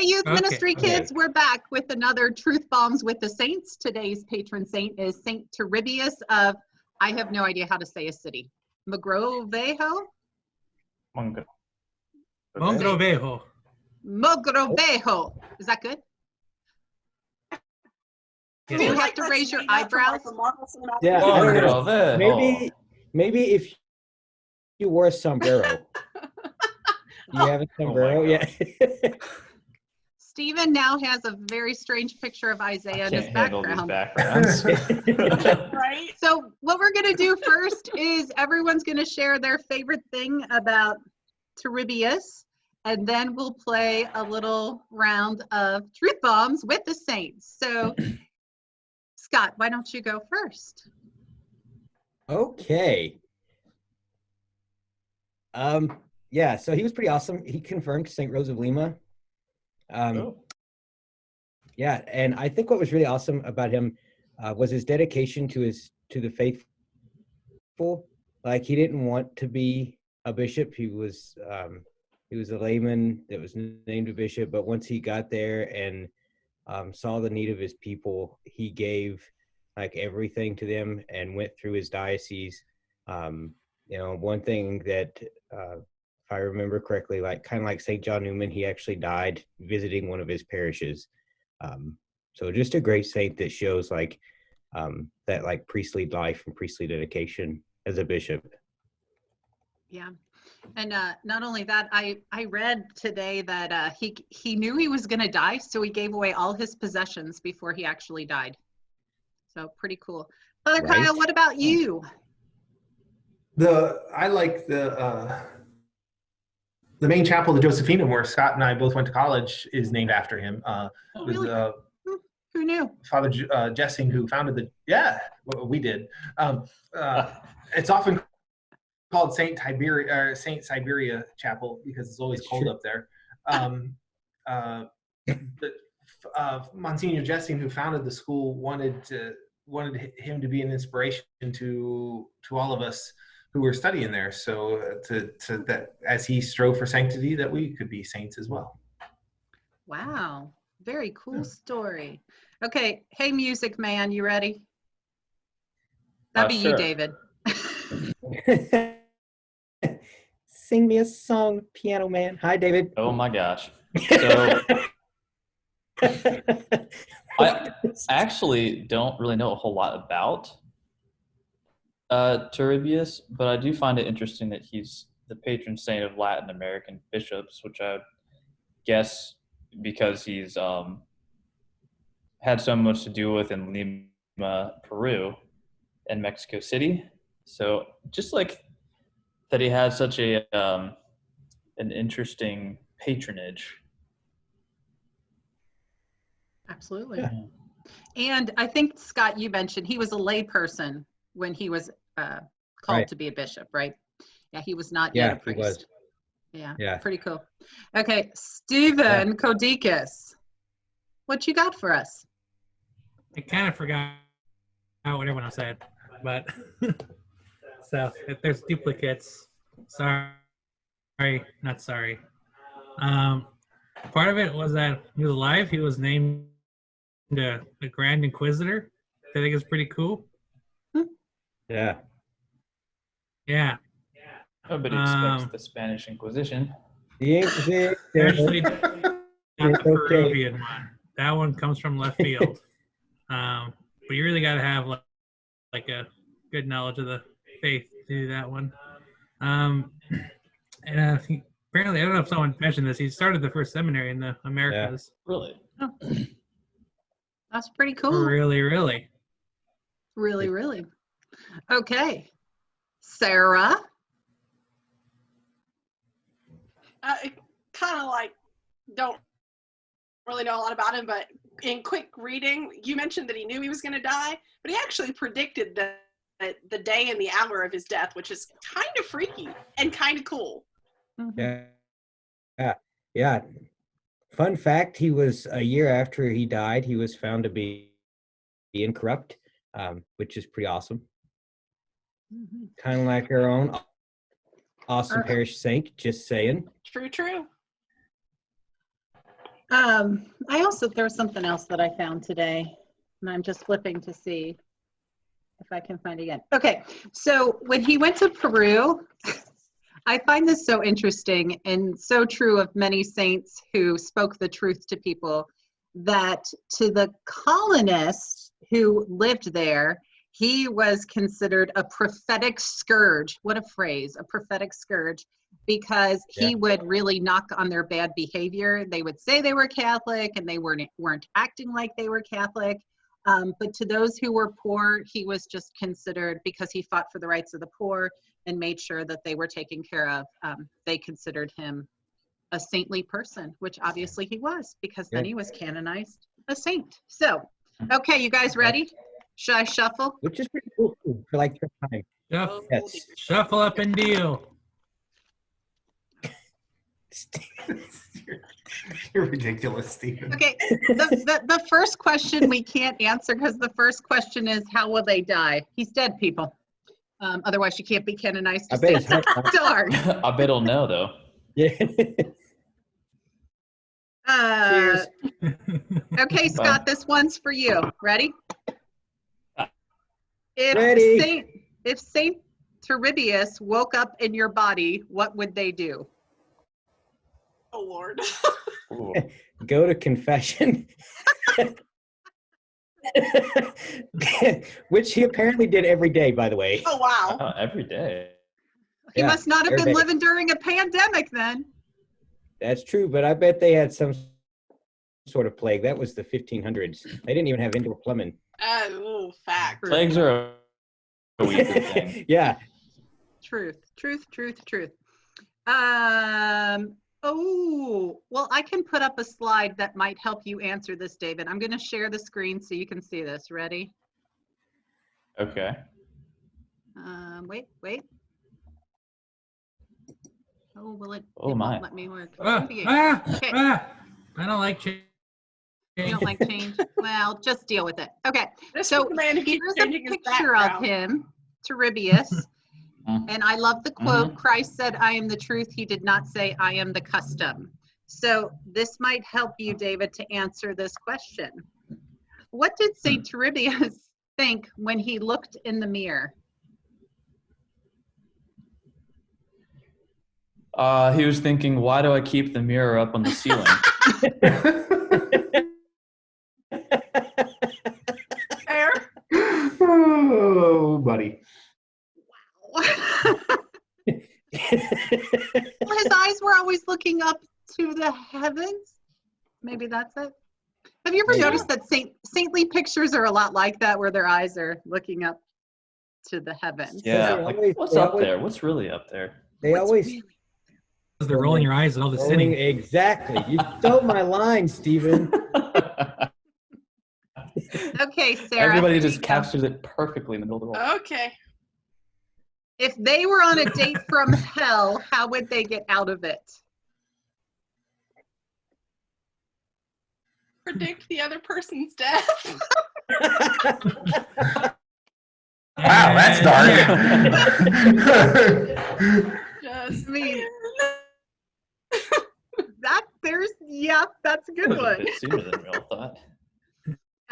Hey, youth ministry Okay. kids, we're back with another Truth Bombs with the Saints. Today's patron saint is Saint Turibius of, I have no idea how to say a city. Mogrovejo? Mogrovejo. Mogrovejo. Is that good? Yeah. Do you have to raise your eyebrows? Yeah, I don't know. Maybe if you wore a sombrero. You have a sombrero? Yeah. Stephen now has a very strange picture of Isaiah in his background. Right? So what we're going to do first is everyone's going to share their favorite thing about Turibius, and then we'll play a little round of Truth Bombs with the Saints. So Scott, why don't you go first? Okay. Yeah, so he was pretty awesome. He confirmed St. Rose of Lima. Yeah, and I think what was really awesome about him was his dedication to the faithful. Like, he didn't want to be a bishop. He was a layman that was named a bishop, but once he got there and saw the need of his people, he gave like everything to them and went through his diocese. One thing that if I remember correctly, like kind of like St. John Newman, he actually died visiting one of his parishes. So just a great saint that shows like that like priestly life and priestly dedication as a bishop. Yeah. And not only that, I read today that he knew he was going to die, so he gave away all his possessions before he actually died. So pretty cool. Father Right. Kyle, what about you? I like the main chapel, the Josephinum, where Scott and I both went to college, is named after him. Really? Who knew? Father Jessing, who founded we did. It's often called Saint Siberia Chapel because it's always cold up there. But Monsignor Jessing, who founded the school, wanted him to be an inspiration to all of us who were studying there. So to that, as he strove for sanctity, that we could be saints as well. Wow, very cool story. Okay, hey, music man, you ready? That'd be Sure. you, David. Sing me a song, piano man. Hi, David. Oh my gosh. So I actually don't really know a whole lot about Turibius, but I do find it interesting that he's the patron saint of Latin American bishops, which I guess because he's had so much to do with in Lima, Peru, and Mexico City. So just like that, he had such a an interesting patronage. Absolutely. Yeah. And I think, Scott, you mentioned he was a lay person when he was called Right. to be a bishop, right? Yeah, he was not yet a priest. He was. Yeah, pretty cool. Okay, Stephen Kodikis, what you got for us? I kind of forgot what everyone else said, but so if there's duplicates, sorry, not sorry. Part of it was that he was alive. He was named the Grand Inquisitor. I think it's pretty cool. Yeah. Nobody expects the Spanish Inquisition. The Inquisition. Actually, not the Peruvian one. That one comes from left field. But you really got to have like a good knowledge of the faith to do that one. And I think, apparently, I don't know if someone mentioned this, he started the first seminary in the Americas. Really? Oh, that's pretty cool. Really. Really. Okay, Sarah. Kind of like don't really know a lot about him, but in quick reading, you mentioned that he knew he was going to die, but he actually predicted the day and the hour of his death, which is kind of freaky and kind of cool. Yeah. Fun fact, he was a year after he died, he was found to be incorrupt, which is pretty awesome. Kind of like our own awesome parish saint, just saying. True. There was something else that I found today, and I'm just flipping to see if I can find it again. Okay, so when he went to Peru, I find this so interesting and so true of many saints who spoke the truth to people, that to the colonists who lived there, he was considered a prophetic scourge. What a phrase, a prophetic scourge, because he would really knock on their bad behavior. They would say they were Catholic and they weren't acting like they were Catholic. But to those who were poor, he was just considered, because he fought for the rights of the poor and made sure that they were taken care of, they considered him a saintly person, which obviously he was, because then he was canonized a saint. So, okay, you guys ready? Should I shuffle? Which is pretty cool for like the time. Yes. Shuffle up and deal. You're ridiculous, Stephen. Okay, the first question we can't answer, because the first question is, how will they die? He's dead, people. Otherwise, you can't be canonized I to bet saint. it's hard. I bet he'll know though. Yeah. Cheers. Okay, Scott, this one's for you. Ready? Ready. If Saint Turibius woke up in your body, what would they do? Oh, Lord. Ooh. Go to confession. Which he apparently did every day, by the way. Oh, wow. Oh, every day. He Yeah, must not have every been day. living during a pandemic then. That's true, but I bet they had some sort of plague. That was the 1500s. They didn't even have indoor plumbing. Ooh, fact. Plagues are a weird thing. Yeah. Truth. Oh, well, I can put up a slide that might help you answer this, David. I'm going to share the screen so you can see this. Ready? Okay. Wait. Oh, will it? Oh, it my. won't let me work. Okay. I don't like change. You don't like change? Well, just deal with it. Okay. This So man keeps here's a changing his picture of background. him, Turibius. And I love the quote, Christ said, I am the truth. He did not say, I am the custom. So this might help you, David, to answer this question. What did St. Turibius think when he looked in the mirror? He was thinking, why do I keep the mirror up on the ceiling? Fair. Oh, buddy. Well, his eyes were always looking up to the heavens. Maybe that's it. Have you ever noticed that saintly pictures are a lot like that, where their eyes are looking up to the heavens? Yeah. They Like, always- what's they up always- there? What's really up there? They What's always really- They're rolling your eyes at all the sinning. Exactly. You stole my line, Stephen. Okay, Sarah. Everybody here just you go. captures it perfectly in the middle of the roll. Okay. If they were on a date from hell, how would they get out of it? Predict the other person's death. Wow, that's dark. Just I mean, that's a good That was a one. bit sooner than we all thought.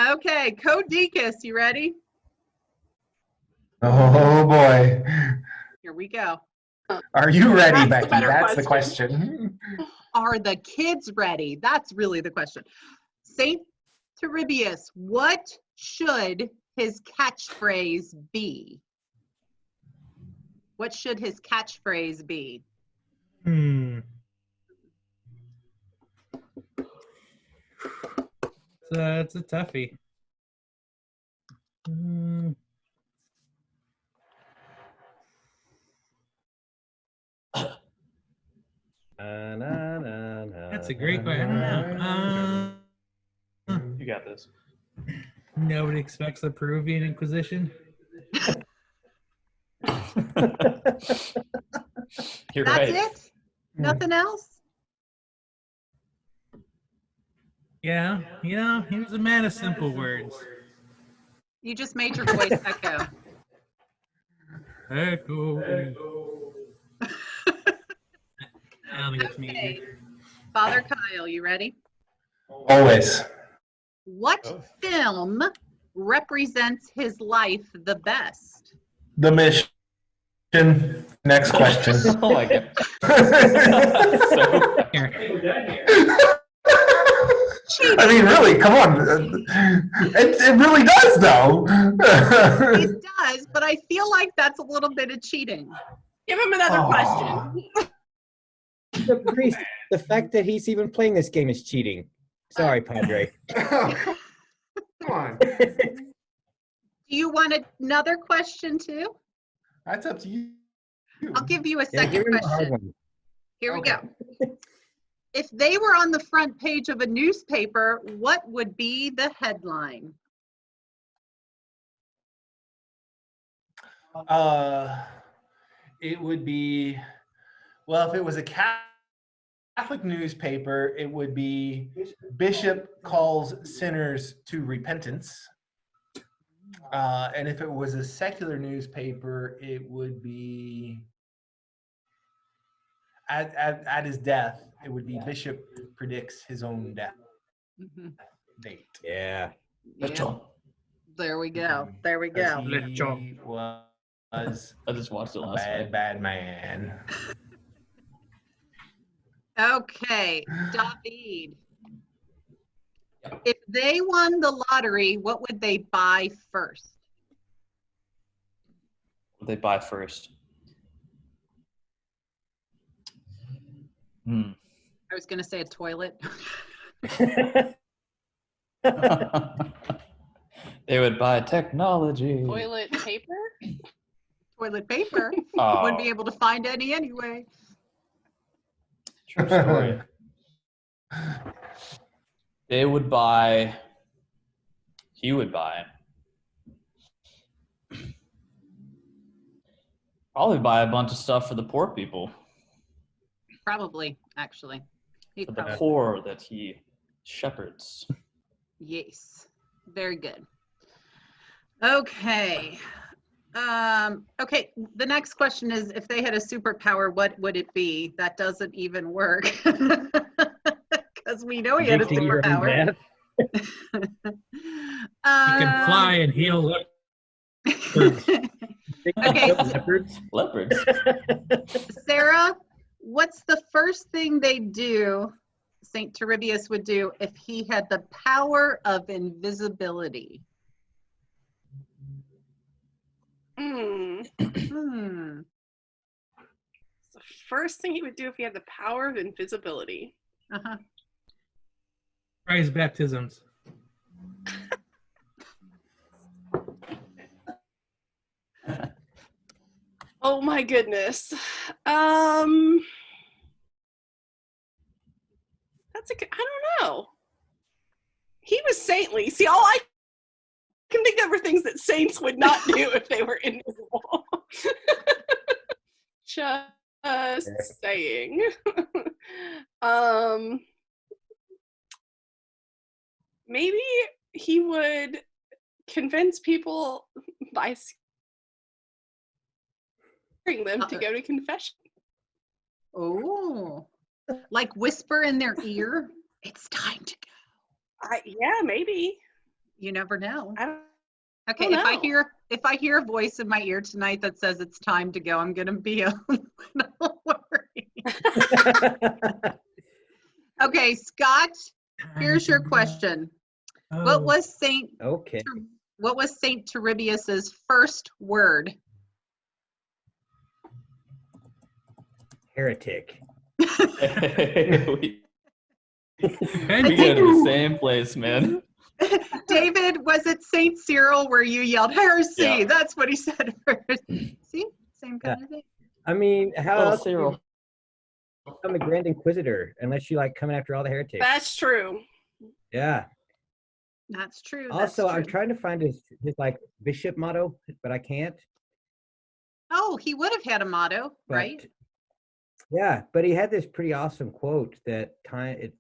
Okay, Codicus, you ready? Oh boy. Here we go. Are you ready, That's the Becky? better That's the question. question. Are the kids ready? That's really the question. Saint Turibius, what should his catchphrase be? What should his catchphrase be? It's a toughie. That's a great question. I don't know. You got this. Nobody expects the Peruvian Inquisition. You're That's right. it? Nothing else? Yeah, he was a man of simple words. You just made your voice echo. Echo. I don't think it's me. Okay. Father Kyle, you ready? Always. What Oh. film represents his life the best? The Mission. Next question. Oh my god. I mean, really, come on. It really does, though. It does, but I feel like that's a little bit of cheating. Give him another Aw. question. The fact that he's even playing this game is cheating. Sorry, Padre. Come on. Do you want another question too? That's up to you. I'll give you a Yeah, second give him a hard question. one. Here we Okay. go. If they were on the front page of a newspaper, what would be the headline? It would be, well, if it was a Catholic newspaper, it would be Bishop calls sinners to repentance. And if it was a secular newspaper, it would be at his death, it would be Bishop predicts his own death Mhm. date. Yeah. Yeah. There we go. There we go. He was I just watched it a last night. bad man. Okay, David. If they won the lottery, what would they buy first? What they buy first? I was going to say a toilet. They would buy technology. Toilet paper? Toilet paper. Oh, Wouldn't be able to find any anyway. true story. They would buy. He would buy. Probably buy a bunch of stuff for the poor people. Probably, actually. He For the probably- poor that he shepherds. Yes. Very good. Okay. Okay, the next question is, if they had a superpower, what would it be? That doesn't even work. Because we know he had a Predicting your own superpower. death. You can fly and heal leopards. Okay. Leopards. Sarah, what's the first thing they'd do, St. Turibius would do, if he had the power of invisibility? Hmm. The first thing he would do if he had the power of invisibility. Uh-huh. Prize baptisms. Oh my goodness. That's I don't know. He was saintly. See, all I can think of are things that saints would not do if they were invisible. Just saying. Maybe he would convince people by scaring them to go to confession. Oh, like whisper in their ear, it's time to go. Yeah, maybe. You never know. I don't Okay, don't if I hear a voice in my ear tonight that says it's time to go, I'm gonna be a little worried. Okay, Scott, here's your question. What was Saint Okay. Turibius's first word? Heretic. we go to the same place, man. David, was it Saint Cyril where you yelled heresy? Yeah. That's what he said first. See, same kind of thing. I mean, how Oh, else do you Cyril. become the Grand Inquisitor unless you like coming after all the heretics? That's true. Yeah. That's true. Also, that's I'm true. trying to find his like bishop motto, but I can't. Oh, he would have had a motto, But, right? Yeah, but he had this pretty awesome quote that let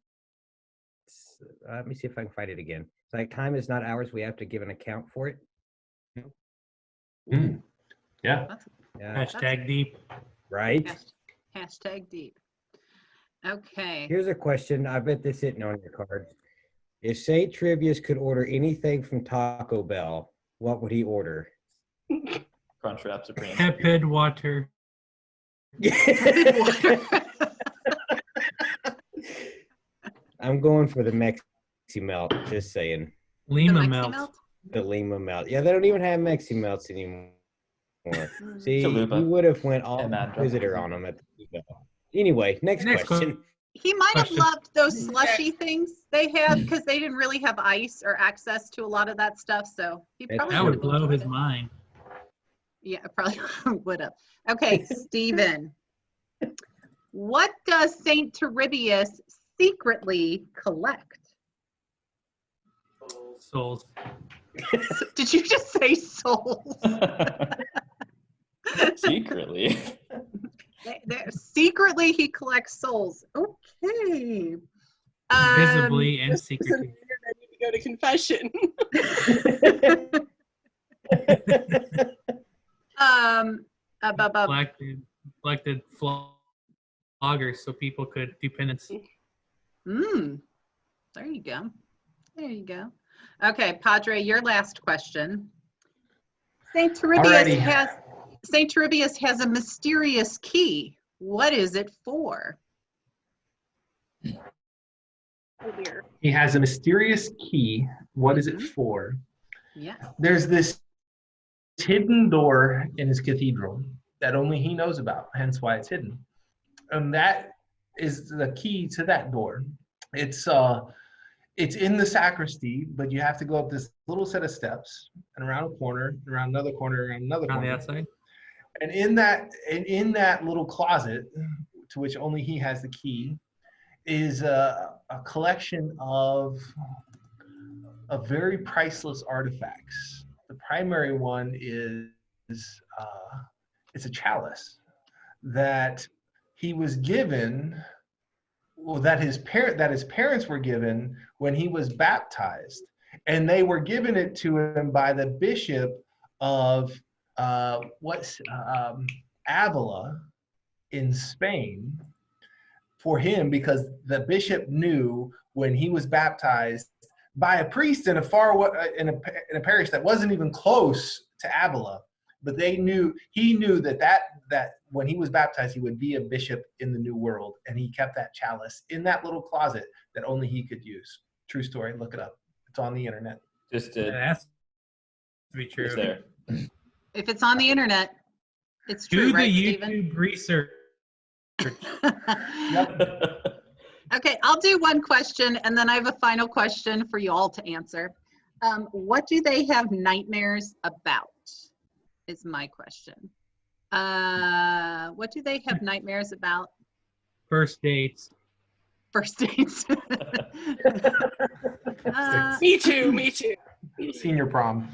me see if I can find it again. It's like, time is not ours, we have to give an account for it. Mm. Yeah. Yeah. Hashtag deep. Right? Hashtag deep. Okay. Here's a question. I bet this isn't on your cards. If Saint Turibius could order anything from Taco Bell, what would he order? Crunchwrap Supreme. Tepid water. I'm going for the Mexi Melt, just saying. Lima Mexi melt. The Lima Melt. Yeah, they don't even have Mexi Melts anymore. See, Chalupa. we would have went all And Mantra. visitor on them at the Bell. Anyway, next question. He might have Question. loved those slushy things they had because they didn't really have ice or access to a lot of that stuff. So he probably That would have blow enjoyed his it. mind. Yeah, probably would have. Okay, Stephen. What does Saint Turibius secretly collect? Souls. Did you just say souls? Secretly. Secretly, he collects souls. Okay. Visibly and This person secretly. figured I need to go to confession. Collected floggers so people could do penance. There you go. There you go. Okay, Padre, your last question. Saint Turibius has a mysterious key. What is it for? Oh dear. He has a mysterious key. What is it for? Yeah. There's this hidden door in his cathedral that only he knows about, hence why it's hidden. And that is the key to that door. It's in the sacristy, but you have to go up this little set of steps and around a corner, around another corner, around another On corner. the outside? And in that little closet, to which only he has the key, is a collection of very priceless artifacts. The primary one is it's a chalice that he was given, well, that his parents were given when he was baptized, and they were given it to him by the bishop of Avila in Spain for him, because the bishop knew when he was baptized by a priest in a parish that wasn't even close to Avila, but he knew that when he was baptized he would be a bishop in the New World, and he kept that chalice in that little closet that only he could use. True story. Look it up. It's on the internet. Just It to has to be true. it's there. If it's on the internet, it's true, Do right, the Stephen? YouTube research. Okay, I'll do one question, and then I have a final question for you all to answer. What do they have nightmares about? Is my question. What do they have nightmares about? First dates. First dates. Me too. Me too. Senior prom.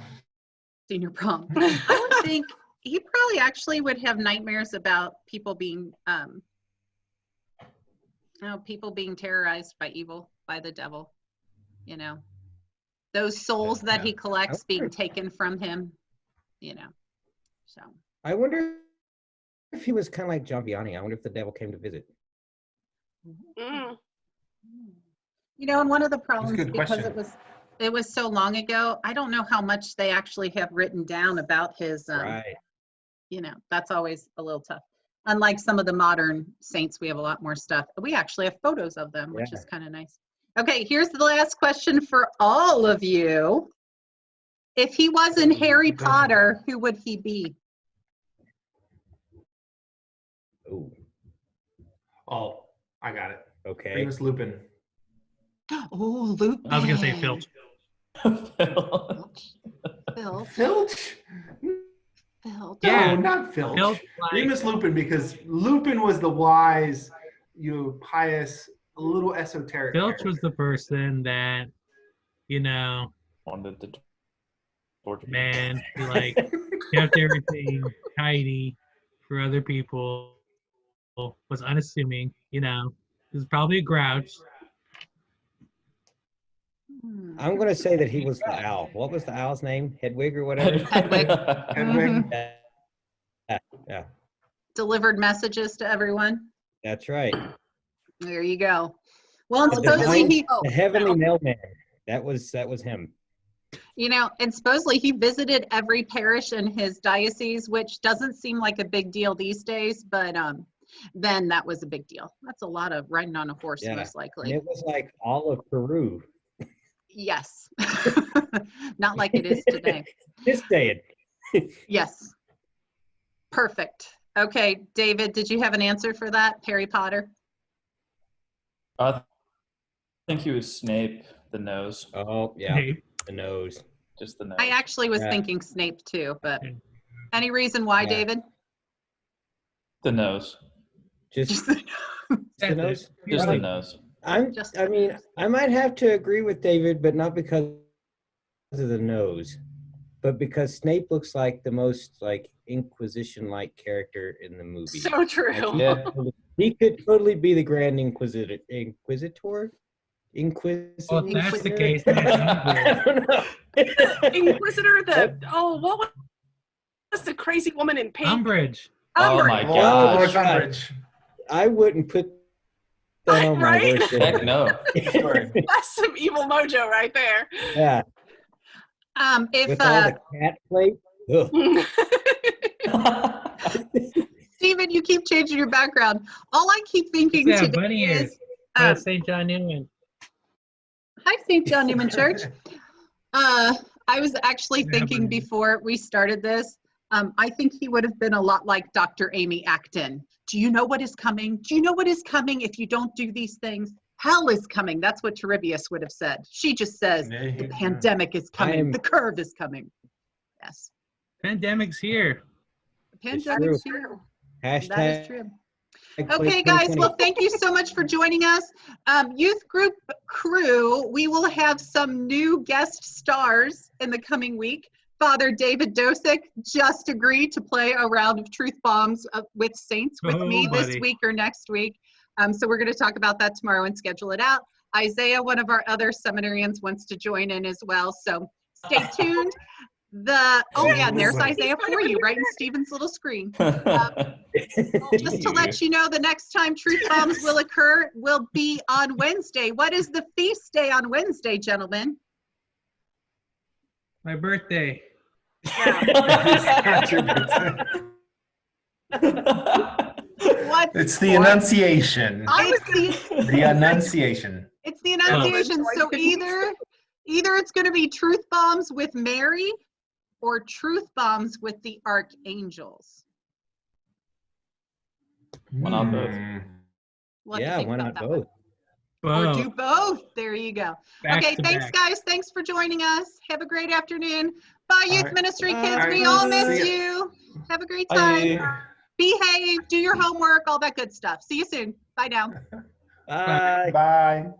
Senior prom. I would think he probably actually would have nightmares about people being terrorized by evil, by the devil, those souls that he collects being taken from him, so. I wonder if he was kind of like John Vianney. I wonder if the devil came to visit. Mm. And one of the problems, good because question. it was so long ago, I don't know how much they actually have written down about his, Right. That's always a little tough. Unlike some of the modern saints, we have a lot more stuff. We actually have photos of them, which is kind of nice. Okay, here's the last question for all of you. If he wasn't Harry Potter, who would he be? Ooh, Oh, I got it. okay. Remus Lupin. Oh, Lupin. I was going to say Filch. Filch. Filch? Yeah. No, not Filch. Filch, like- Remus Lupin, because Lupin was the wise, pious, a little esoteric. Filch was character. the person that, Wanted to torture. man, he kept everything tidy for other people, was unassuming, was probably a grouch. I'm going to say that he was the owl. What was the owl's name? Hedwig or whatever? Hedwig. Hedwig. Yeah, Delivered messages to everyone. that's right. There you go. Well, and The supposedly divine- The heavenly mailman. That was him. You know, and supposedly he visited every parish in his diocese, which doesn't seem like a big deal these days, but then that was a big deal. That's a lot of riding on a horse, Yeah. most And likely. it was like all of Peru. Yes. Not like it is today. This day. Yes. Perfect. Okay, David, did you have an answer for that? Harry Potter? I think he was Snape, the nose. Oh, yeah. Hey, The nose. Just the nose. I actually was Yeah. thinking Snape too, but any reason why, Yeah. David? The nose. Just Just the that's it. nose. You're Just the right. nose. I mean, I might have to agree with David, but not because of the nose, but because Snape looks like the most like Inquisition-like character in the movie. So true. Like, Yeah. he could totally be the Grand Inquisitor. Well, if that's the Inquisitor. case, then it's I Umbridge. don't know. Inquisitor, what was the crazy woman in pink? Umbridge. Oh my Lord gosh. Umbridge. I wouldn't put that on my Right? worst Heck enemy. no. That's some evil mojo right there. Yeah, If with all the cat plate. Ugh. Steven, you keep changing your background. All I keep thinking What's that, today bunny ears? is, um, St. John Newman. hi, St. John Newman Church. I was actually Yeah, thinking bunny. before we started this, I think he would have been a lot like Dr. Amy Acton. Do you know what is coming? Do you know what is coming if you don't do these things? Hell is coming. That's what Turibius would have said. She just says, the pandemic is coming. The curve is coming. Yes. Pandemic's here. The pandemic's true. here. Hashtag. That is true. Plate Okay, guys, 2020. well, thank you so much for joining us. Youth group crew, we will have some new guest stars in the coming week. Father David Dosick just agreed to play a round of truth bombs with saints with me this buddy. week or next week. So we're going to talk about that tomorrow and schedule it out. Isaiah, one of our other seminarians, wants to join in as well. So stay tuned. Oh yeah, and there's Isaiah for you, right in Stephen's little screen. Just to let you know, the next time Truth Bombs will occur will be on Wednesday. What is the feast day on Wednesday, gentlemen? My birthday. It's not your birthday. What? It's the Annunciation. The Annunciation. It's the Annunciation. So either it's going to be Truth Bombs with Mary or Truth Bombs with the Archangels. Why not both? We'll have to Yeah, think why about not that one. both? Or Whoa. do both. There you go. Back Okay, to thanks, back. guys. Thanks for joining us. Have a great afternoon. Bye, Youth right. Ministry Bye. kids. All We right. all See miss ya. you. Have a great time. Bye. Behave. Do your homework. All that good stuff. See you soon. Bye now. Bye. Bye.